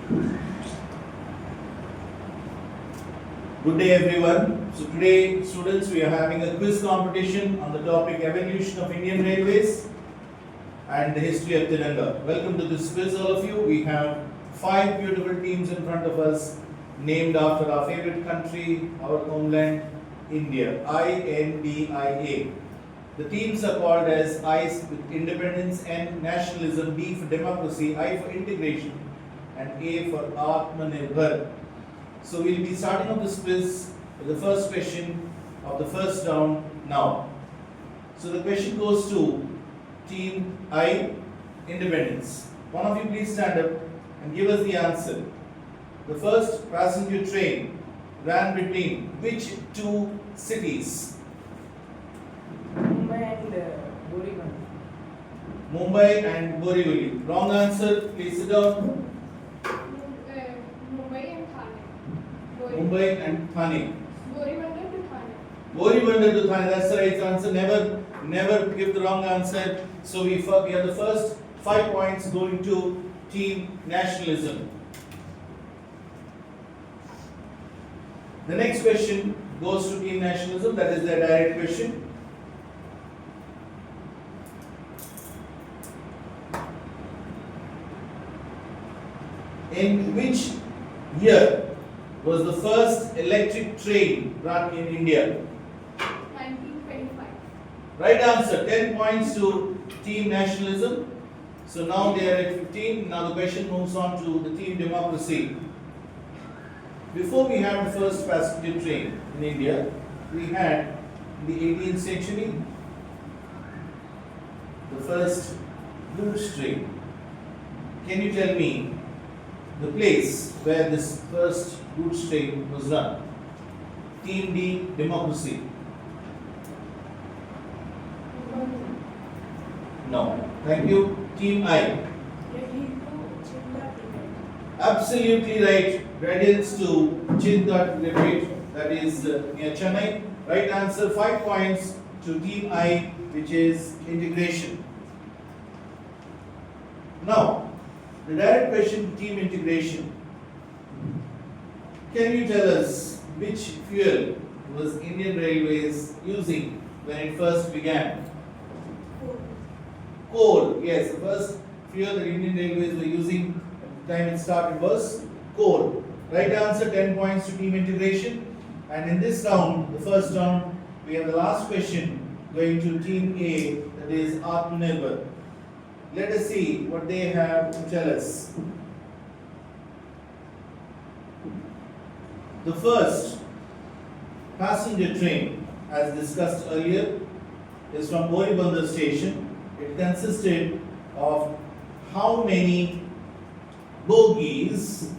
Good day everyone. So today students we are having a quiz competition on the topic evolution of Indian Railways and the history of Tiranga. Welcome to this quiz all of you. We have 5 beautiful teams in front of us named after our favorite country, our homeland, India. INDIA. The teams are called as I with independence, N nationalism, D for democracy, I for integration and A for Aatmanirbhar. So we'll be starting off this quiz with the first question of the first round now. So the question goes to Team I, Independence. One of you please stand up and give us the answer. The first passenger train ran between which 2 cities? Mumbai and Borivali. Mumbai and Borivali. Wrong answer. Please sit down. Mumbai and Thane. Mumbai and Thane. Borivali to Thane. Borivali to Thane. That's the right answer. Never give the wrong answer. So we have the first 5 points going to Team Nationalism. The next question goes to Team Nationalism. That is the direct question. In which year was the first electric train run in India? 1925. Right answer. 10 points to Team Nationalism. So now they are at 15. Now the question moves on to the Team Democracy. Before we had the first passenger train in India, we had in the 18th century the first goods train. Can you tell me the place where this first goods train was run? Team D, Democracy. No. Thank you. Team I. Absolutely right. Radiance to Chintat Repeat. That is near Chennai. Right answer. 5 points to Team I, which is integration. Now, the direct question to Team Integration. Can you tell us which fuel was Indian Railways using when it first began? Coal. Yes, the first fuel that Indian Railways were using at the time it started was coal. Right answer. 10 points to Team Integration. And in this round, the first round, we have the last question going to Team A, that is Aatmanirbhar. Let us see what they have to tell us. The first passenger train, as discussed earlier, is from Borivali station. It consisted of how many bogies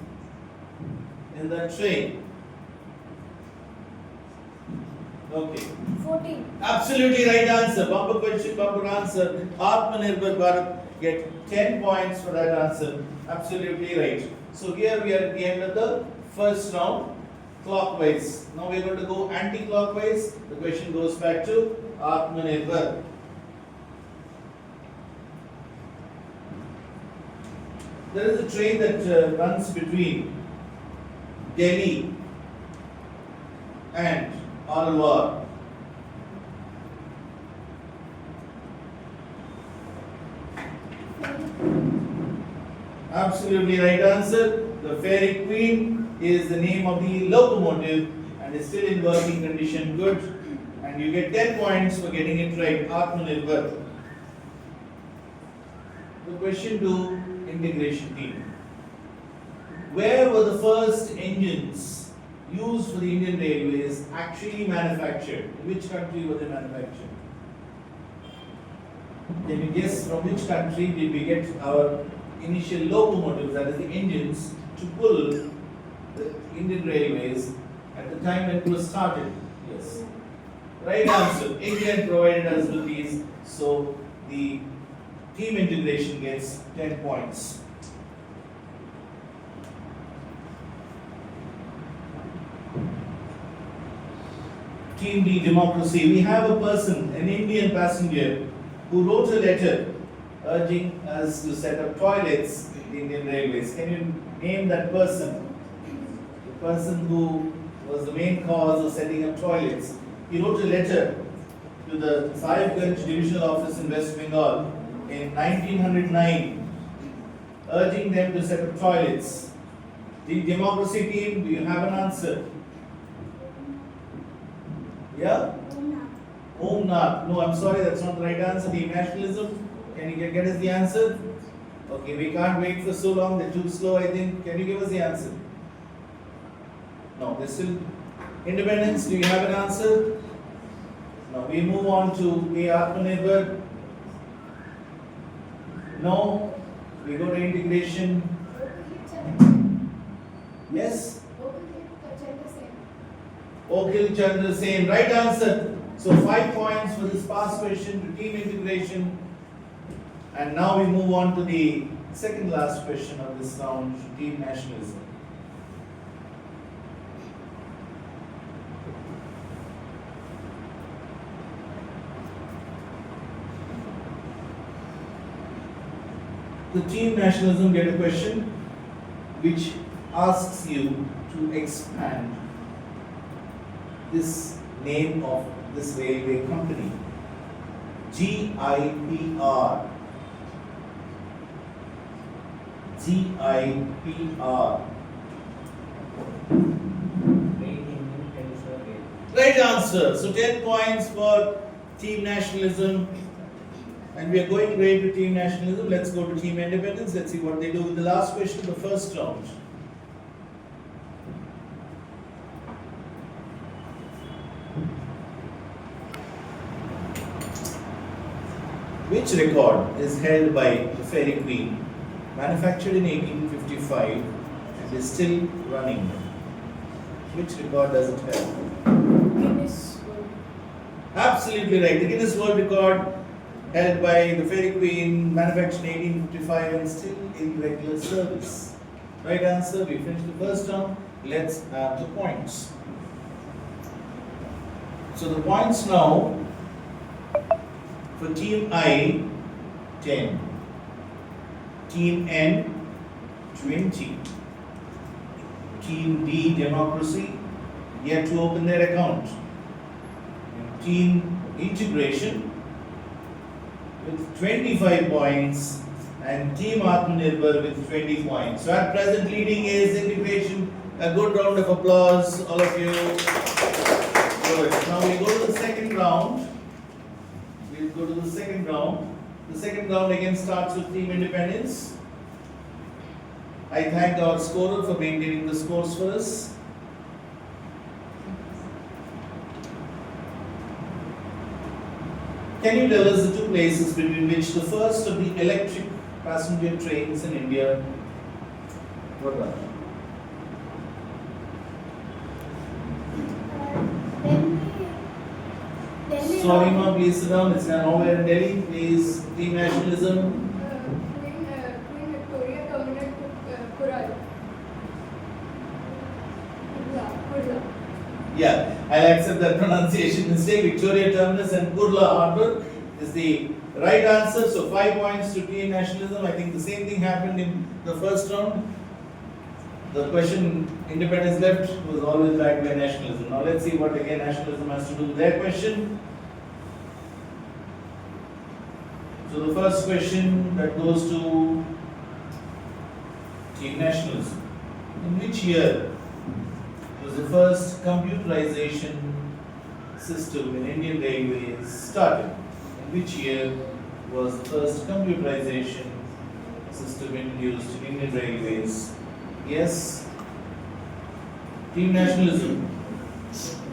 in the train? Okay. 14. Absolutely right answer. Bumper question, bumper answer. Aatmanirbhar Bharat get 10 points for that answer. Absolutely right. So here we are at the end of the first round, clockwise. Now we are going to go anti-clockwise. The question goes back to Aatmanirbhar. There is a train that runs between Delhi and Alwar. Absolutely right answer. The Fairy Queen is the name of the locomotive and is still in working condition. Good. And you get 10 points for getting it right. Aatmanirbhar. The question to integration team. Where were the first engines used for the Indian Railways actually manufactured? In which country were they manufactured? Can you guess from which country did we get our initial locomotives, that is the engines, to pull the Indian Railways at the time when it was started? Yes. Right answer. England provided us with these, so the team integration gets 10 points. Team D, Democracy. We have a person, an Indian passenger, who wrote a letter urging us to set up toilets the Indian Railways. Can you name that person? The person who was the main cause of setting up toilets. He wrote a letter to the Sahibganj Divisional Office in West Bengal in 1909, urging them to set up toilets. The democracy team, do you have an answer? Yeah? Om Nath. No, I'm sorry, that's not the right answer. Team Nationalism. Can you get us the answer? Okay, we can't wait for so long. They're too slow, I think. Can you give us the answer? No, they're still. Independence, do you have an answer? No, we move on to A. Aatmanirbhar. No, we go to integration. Yes? Okil Chandra Sen. Right answer. So 5 points for this past question to team integration. And now we move on to the second last question of this round, to team nationalism. The team nationalism get a question which asks you to expand this name of this railway company. GIPR. GIPR. Right answer. So 10 points for team nationalism. And we are going right to team nationalism. Let's go to team independence. Let's see what they do with the last question of the first round. Which record is held by the Fairy Queen, manufactured in 1855 and is still running? Which record does it have? Guinness World. Absolutely right. The Guinness World Record held by the Fairy Queen, manufactured in 1855 and still in regular service. Right answer. We finished the first round. Let's add the points. So the points now for team I, 10. Team N, 20. Team D, Democracy, yet to open their account. And team Integration with 25 points and Team Aatmanirbhar with 20 points. So at present leading is Integration. A good round of applause, all of you. Good. Now we go to the second round. We'll go to the second round. The second round again starts with Team Independence. I thank our scorer for maintaining the scores for us. Can you tell us the two places between which the first of the electric passenger trains in India were run? Sorry, ma, please sit down. It's nowhere in Delhi. Please, team nationalism. Queen Victoria Terminal to Kurla. Kurla. Yeah, I'll accept that pronunciation mistake. Victoria Terminus and Kurla Harbour is the right answer. So 5 points to team nationalism. I think the same thing happened in the first round. The question independence left was always backed by nationalism. Now let's see what again nationalism has to do with their question. So the first question that goes to team nationalism. In which year was the first computerization system in Indian Railways started? In which year was the first computerization system introduced in Indian Railways? Yes. Team nationalism.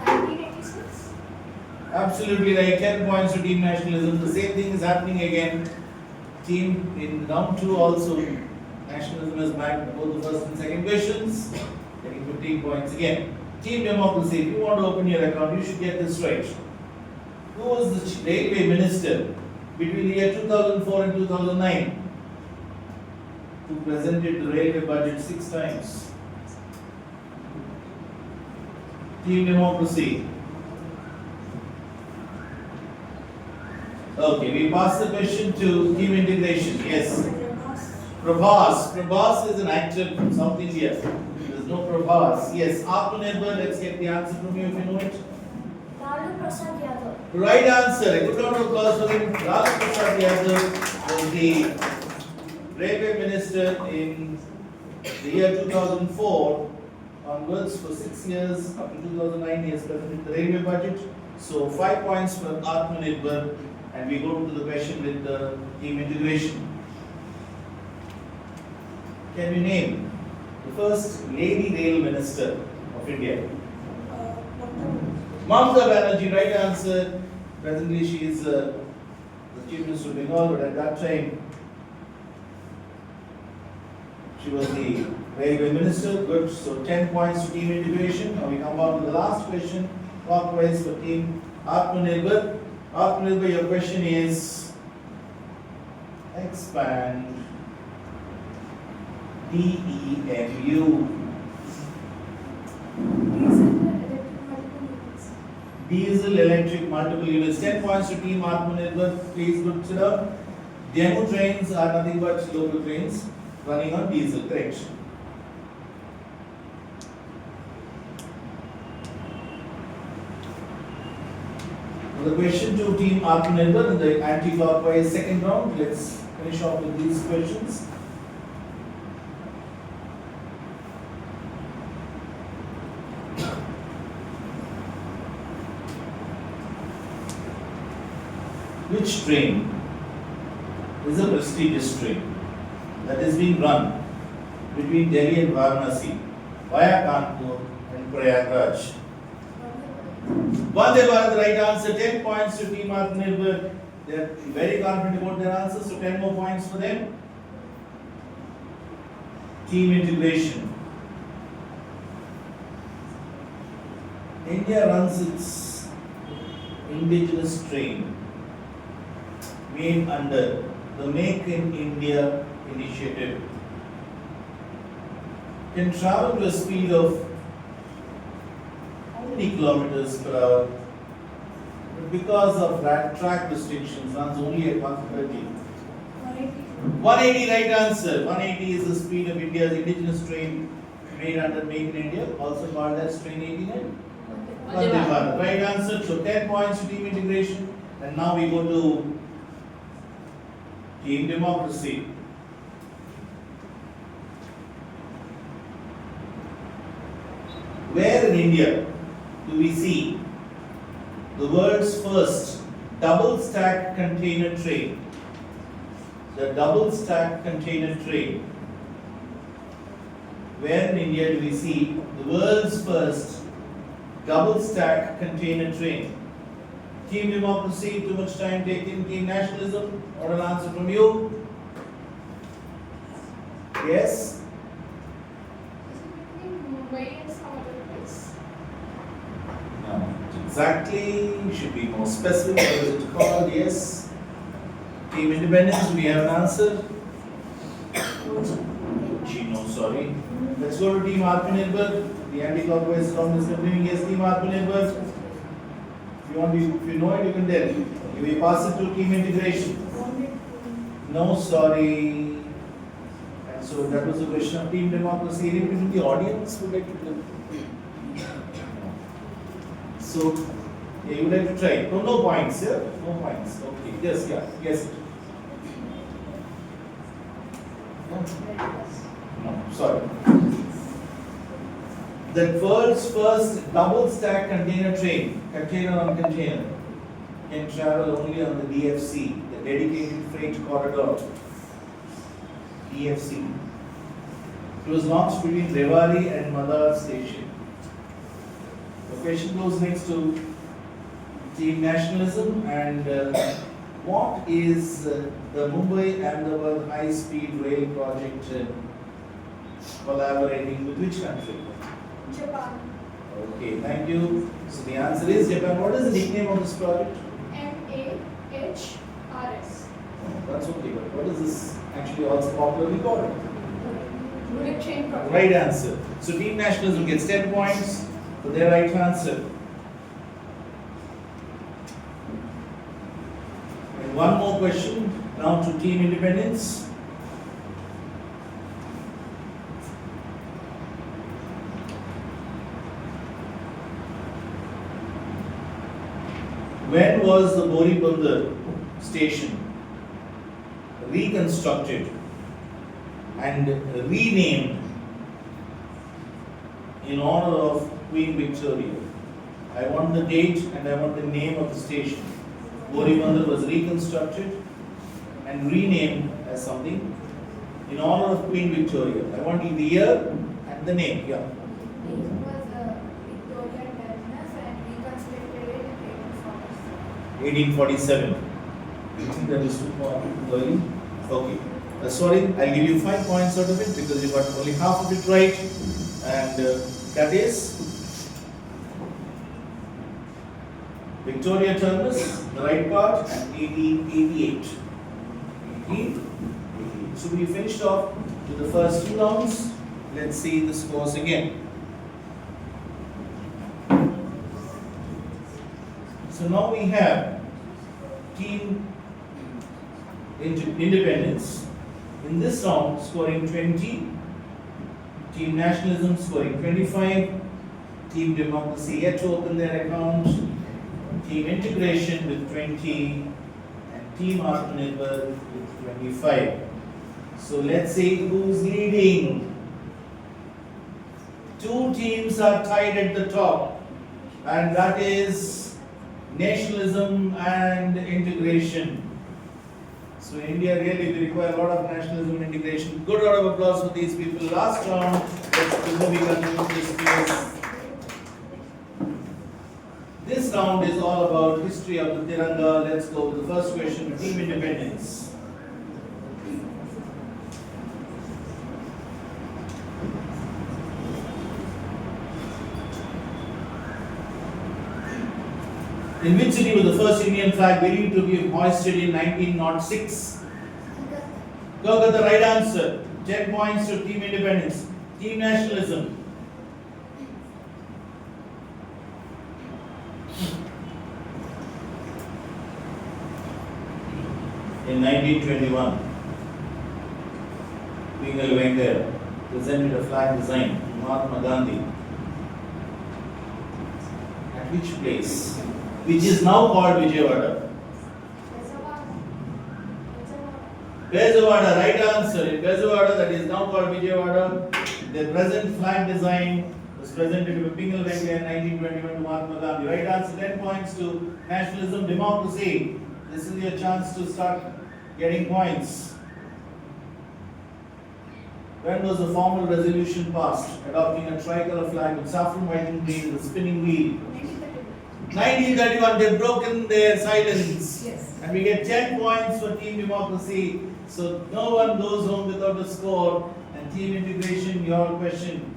1986. Absolutely right. 10 points to team nationalism. The same thing is happening again. Team in round 2 also. Nationalism has backed both the first and second questions. Getting 15 points again. Team democracy. If you want to open your account, you should get this right. Who was the railway minister between the year 2004 and 2009? Who presented the railway budget 6 times? Team democracy. Okay, we pass the question to team integration. Yes. Prabhas. Prabhas is an actor from South India. There's no Prabhas. Yes, Aatmanirbhar. Let's get the answer from you if you know it. Lalu Prasad Yadav. Right answer. A good round of applause for him. Lalu Prasad Yadav was the railway minister in the year 2004 onwards for 6 years. Up to 2009, he has presented the railway budget. So 5 points for Aatmanirbhar, and we go to the question with the team integration. Can you name the first lady rail minister of India? Mamata Banerjee, right answer. Presently, she is the chief minister of Bengal, but at that time, she was the railway minister. Good. So 10 points to team integration. Now we come on to the last question. Clockwise for team Aatmanirbhar. Aatmanirbhar, your question is expand DEMU. Diesel electric multiple units. 10 points to team Aatmanirbhar. Please consider. Demo trains are nothing but local trains running on diesel. Correct. The question to team Aatmanirbhar in the anti-clockwise second round. Let's finish off with these questions. Which train is a prestigious train that is being run between Delhi and Varanasi via Kanpur and Prayagraj? Vande Bharat, right answer. 10 points to team Aatmanirbhar. They are very confident about their answers, so 10 more points for them. Team integration. India runs its indigenous train made under the Make in India initiative. Can travel to a speed of how many kilometers per hour? But because of track restrictions, runs only at 130. 180, right answer. 180 is the speed of India's indigenous train made under Make in India, also called as Train 89. Vande Bharat, right answer. So 10 points to team integration. And now we go to team democracy. Where in India do we see the world's first double stack container train? The double stack container train. Where in India do we see the world's first double stack container train? Team democracy, too much time taken. Team nationalism, or an answer from you? Yes? Mumbai and some other place. No, not exactly. You should be more specific. What is it called? Yes. Team independence, do we have an answer? No, sorry. Let's go to team Aatmanirbhar. The anti-clockwise round is continuing. Yes, team Aatmanirbhar. If you know it, you can tell. You may pass it to team integration. No, sorry. And so that was the question of team democracy. Anything from the audience would like to do? So, yeah, you would like to try. No points, yeah? No points. Okay. Yes, yeah. Yes. No, sorry. The world's first double stack container train, container on container, can travel only on the DFC, the dedicated freight corridor. DFC. It was launched between Rewari and Madar station. The question goes next to team nationalism, and what is the Mumbai-Ahmedabad high-speed rail project collaborating with which country? Japan. Okay, thank you. So the answer is Japan. What is the nickname of this project? MAHRS. Oh, that's okay, but what is this actually also popularly called? Bullet train project. Right answer. So team nationalism gets 10 points for their right answer. And one more question now to team independence. When was the Boribandar station reconstructed and renamed in honor of Queen Victoria? I want the date and I want the name of the station. Boribandar was reconstructed and renamed as something in honor of Queen Victoria. I want the year and the name. Yeah. It was Victorian terminus and reconstructed it in 1847. You think that is too early? Okay. Sorry, I'll give you 5 points out of it because you got only half of it right. And that is Victoria Terminus, the right part, and 1888. 1888. So we finished off with the first 2 rounds. Let's see the scores again. So now we have Team Independence in this round scoring 20, Team Nationalism scoring 25, Team Democracy yet to open their account, Team Integration with 20, and Team Aatmanirbhar with 25. So let's see who's leading. 2 teams are tied at the top, and that is Nationalism and Integration. So India really we require a lot of nationalism and integration. Good round of applause for these people. Last round, before we continue this quiz. This round is all about history of the Tiranga. Let's go with the first question, Team Independence. In which city was the first Indian flag believed to be hoisted in 1906? Kolkata, right answer. 10 points to Team Independence. Team Nationalism. In 1921, Venkaya presented a flag design to Mahatma Gandhi. At which place? Which is now called Vijayawada. Bezawada, right answer. In Bezawada, that is now called Vijayawada, the present flag design was presented to Pingal Venkaya in 1921 to Mahatma Gandhi. Right answer, 10 points to Nationalism, Democracy. This is your chance to start getting points. When was the formal resolution passed adopting a tricolor flag with saffron, white and green with a spinning wheel? 1931, they've broken their silence. Yes. And we get 10 points for Team Democracy. So no one goes home without a score. And Team Integration, your question.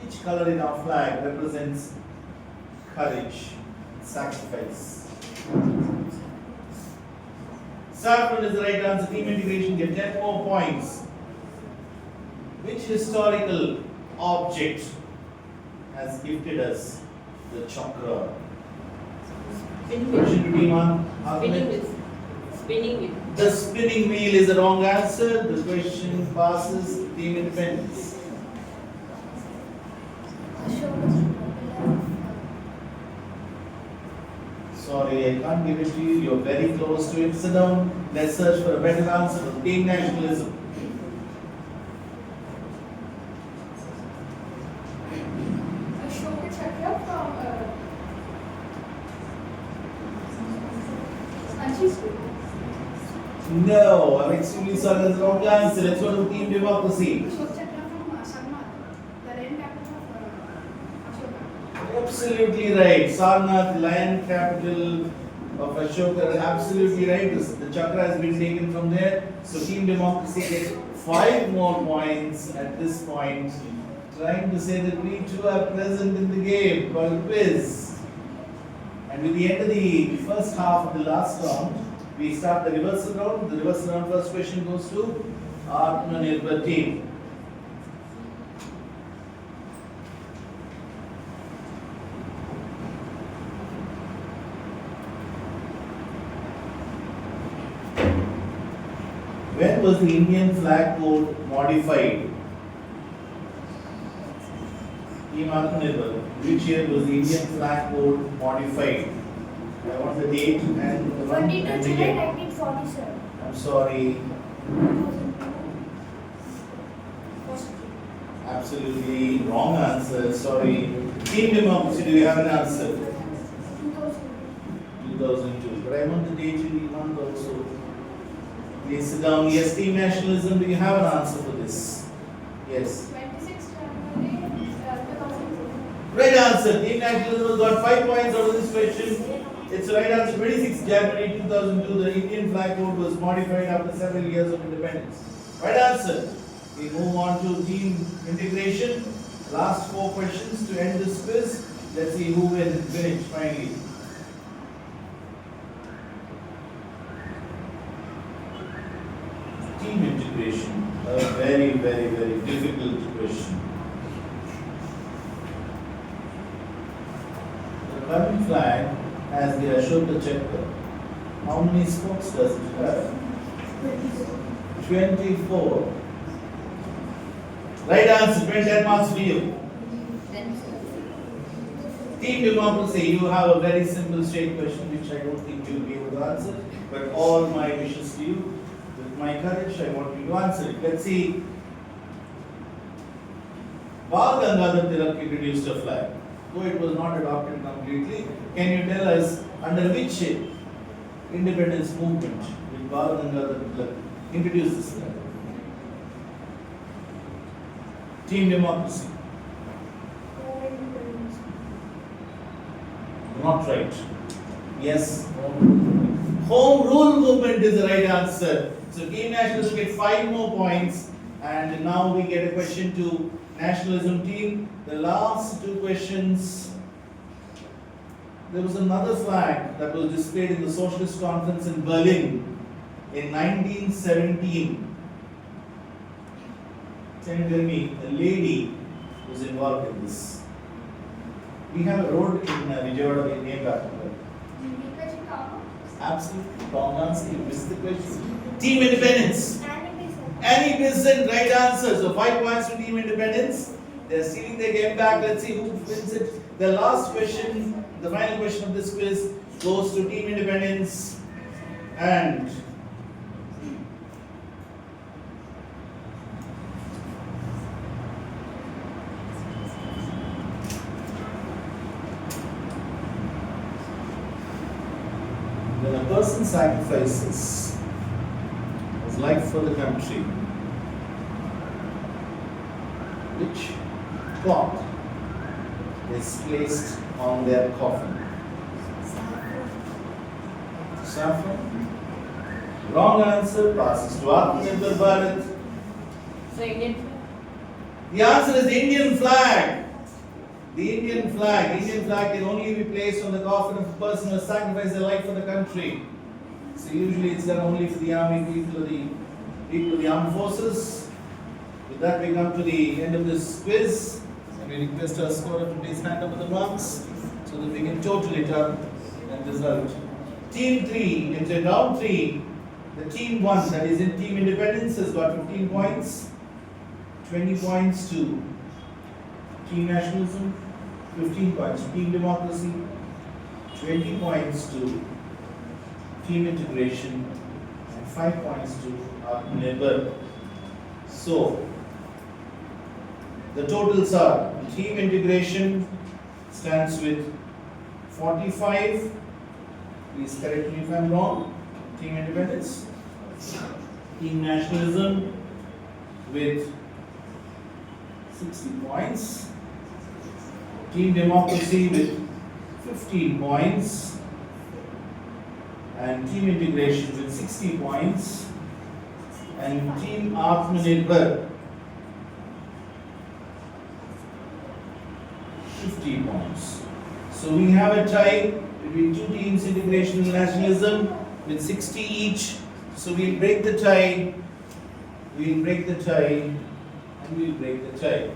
Which color in our flag represents courage, sacrifice? Saffron is the right answer. Team Integration get 10 more points. Which historical object has gifted us the chakra? Question to Team Ahmed. Spinning wheel. The spinning wheel is the wrong answer. The question passes. Team Independence. Sorry, I can't give it to you. You're very close to it. Sit down. Let's search for a better answer for Team Nationalism. Ashoka Chakra from Sanchi School. No, I'm extremely sorry. That's the wrong answer. Let's go to Team Democracy. Ashoka Chakra from Sarnath, the reign capital of Ashoka. Absolutely right. Sarnath, lion capital of Ashoka. Absolutely right. The chakra has been taken from there. So Team Democracy gets 5 more points at this point. Trying to say that we too are present in the game called quiz. And with the end of the first half of the last round, we start the reversal round. The reversal round first question goes to Aatmanirbhar team. When was the Indian flag code modified? Team Aatmanirbhar. Which year was the Indian flag code modified? I want the date and the month 22 and the July year. 1947. I'm sorry. Absolutely wrong answer. Sorry. Team Democracy, do you have an answer? 2002. But I want the date and the month also. Please sit down. Yes, Team Nationalism, do you have an answer for this? Yes. 26 January 2002. Right answer. Team Nationalism got 5 points out of this question. It's the right answer. 26 January 2002, the Indian flag code was modified after several years of independence. Right answer. We move on to team integration. Last 4 questions to end this quiz. Let's see who will win it finally. Team integration. A very, very, very difficult question. The current flag has the Ashoka Chakra. How many spokes does it have? 24. Right answer, 20 marks for you. Team Democracy, you have a very simple straight question which I don't think you'll be able to answer. But all my wishes to you. With my courage, I want you to answer it. Let's see. Bal Gangadhar Tilak introduced a flag. Though it was not adopted completely, can you tell us under which independence movement did Bal Gangadhar Tilak introduce this flag? Team Democracy. Not right. Yes. Home rule movement is the right answer. So Team Nationalism get 5 more points, and now we get a question to Nationalism team. The last 2 questions. There was another flag that was displayed in the Socialist Conference in Berlin in 1917. Can you tell me, a lady was involved in this? We have a road in Vijayawada named after her. Absolutely wrong answer. You missed the question. Team Independence. Annie Besant, right answer. So 5 points to Team Independence. They're stealing their game back. Let's see who wins it. The last question, the final question of this quiz, goes to Team Independence. And when a person sacrifices his life for the country, which cloth is placed on their coffin? Saffron? Wrong answer. Passes to Aatmanirbhar Bharat. So Indian flag? The answer is the Indian flag. The Indian flag. The Indian flag can only be placed on the coffin of a person who has sacrificed their life for the country. So usually it's done only for the army, people of the armed forces. With that we come to the end of this quiz, and we request our scorer to please hand over the marks so that we can total it up and result. Team 3, in round 3, the team 1, that is in Team Independence, has got 15 points, 20 points to Team Nationalism, 15 points to Team Democracy, 20 points to Team Integration, and 5 points to Aatmanirbhar. So, the totals are: Team Integration stands with 45. Please correct me if I am wrong. Team Independence. Team Nationalism with 60 points. Team Democracy with 15 points. And Team Integration with 60 points. And Team Aatmanirbhar 50 points. So we have a tie between 2 teams, Integration and Nationalism, with 60 each. So we'll break the tie, and we'll break the tie.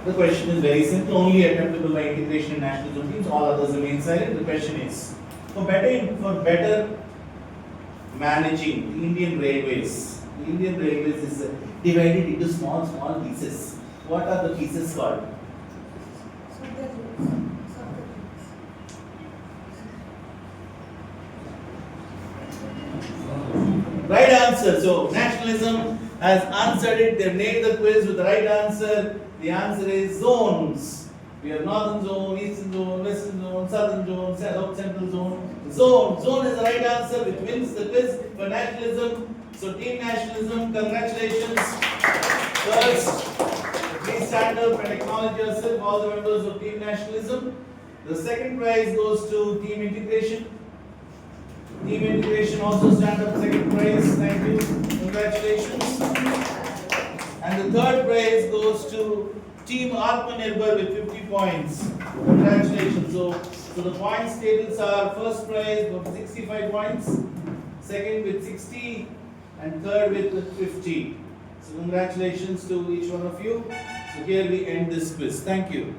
The question is very simple, only attemptable by Integration and Nationalism teams, all others remain silent. The question is, for better managing the Indian railways, The Indian Railways is divided into small pieces. What are the pieces called? Right answer. So nationalism has answered it. They made the quiz with the right answer. The answer is zones. We have northern zone, eastern zone, western zone, southern zone, south central zone. Zone is the right answer, which wins the quiz for nationalism. So team nationalism, congratulations. First, please stand up and acknowledge yourself, all the members of team nationalism. The second prize goes to team integration. Team integration also stand up, second prize. Thank you. Congratulations. And the third prize goes to team Aatmanirbhar with 50 points. Congratulations. So the points tables are first prize with 65 points, second with 60, and third with 50. So congratulations to each one of you. So here we end this quiz. Thank you.